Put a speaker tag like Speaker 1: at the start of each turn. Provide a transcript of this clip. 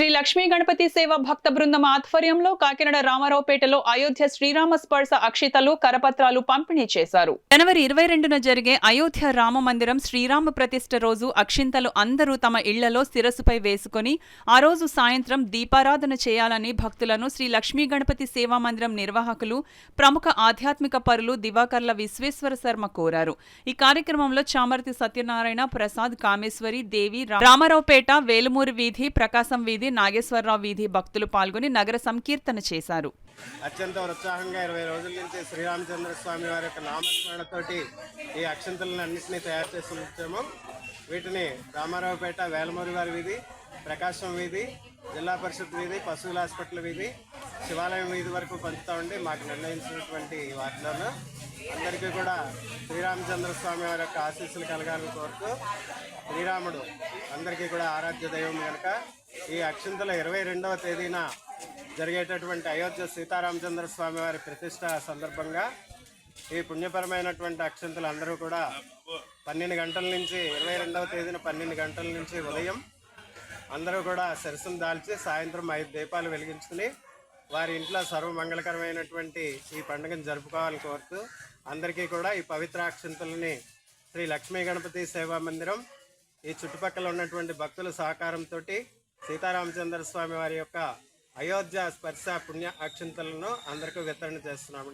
Speaker 1: శ్రీ లక్ష్మీ గణపతి సేవ భక్త బృందం ఆధ్వర్యంలో కాకినాడ రామారావుపేటలో అయోధ్య శ్రీరామ స్పర్శ అక్షితలు కరపత్రాలు పంపిణీ చేశారు. జనవరి 22న జరిగే అయోధ్య రామ మందిరం శ్రీరామ ప్రతిష్ఠ రోజు అక్షింతలు అందరూ తమ ఇళ్లలో శిరస్సుపై వేసుకుని ఆ రోజు సాయంత్రం దీపారాధన చేయాలని భక్తులను శ్రీ లక్ష్మీ గణపతి సేవా మందిరం నిర్వాహకులు ప్రముఖ ఆధ్యాత్మిక పరులు దివాకర్ల విశ్వేశ్వర శర్మ కోరారు. ఈ కార్యక్రమంలో చామర్తి సత్యనారాయణ, ప్రసాద్, కామేశ్వరి, దేవి, రామారావుపేట, వేలుమూరి వీధి, ప్రకాశం వీధి, నాగేశ్వరరావు వీధి భక్తులు పాల్గొని నగర సంకీర్తన చేశారు.
Speaker 2: అత్యంత ఉత్సాహంగా 20 రోజుల నుంచి శ్రీరామచంద్ర స్వామి వారి యొక్క నామస్మరణతోటి ఈ అక్షంతలను అన్నింటినీ తయారు చేసి ఉంచాము. వీటిని రామారావుపేట, వేలమూరి వారి వీధి, ప్రకాశం వీధి, జిల్లా పరిషత్ వీధి, పశువుల హాస్పిటల్ వీధి, శివాలయం వీధి వరకు పంచుతామండి. మాకు నిర్ణయించినటువంటి వాటిలో అందరికీ కూడా శ్రీరామచంద్ర స్వామి వారి యొక్క ఆశీస్సులు కలగాలని కోరుతూ, శ్రీరాముడు అందరికీ కూడా ఆరాధ్య దైవం కనుక ఈ అక్షింతల 22వ తేదీన జరిగేటటువంటి అయోధ్య సీతారామచంద్ర స్వామి వారి ప్రతిష్ట సందర్భంగా ఈ పుణ్యపరమైనటువంటి అక్షింతలు అందరూ కూడా 12 గంటల నుంచి 22వ తేదీన 12 గంటల నుంచి ఉదయం అందరూ కూడా శిరస్సును దాల్చి సాయంత్రం 5 దీపాలు వెలిగించుకుని వారి ఇంట్లో సర్వమంగళకరమైనటువంటి ఈ పండుగను జరుపుకోవాలని కోరుతూ అందరికీ కూడా ఈ పవిత్ర అక్షింతలని శ్రీ లక్ష్మీ గణపతి సేవా మందిరం ఈ చుట్టుపక్కల ఉన్నటువంటి భక్తుల సహకారంతో సీతారామచంద్ర స్వామి వారి యొక్క అయోధ్య స్పర్శ పుణ్య అక్షింతలను అందరికీ వితరణ చేస్తున్నాము.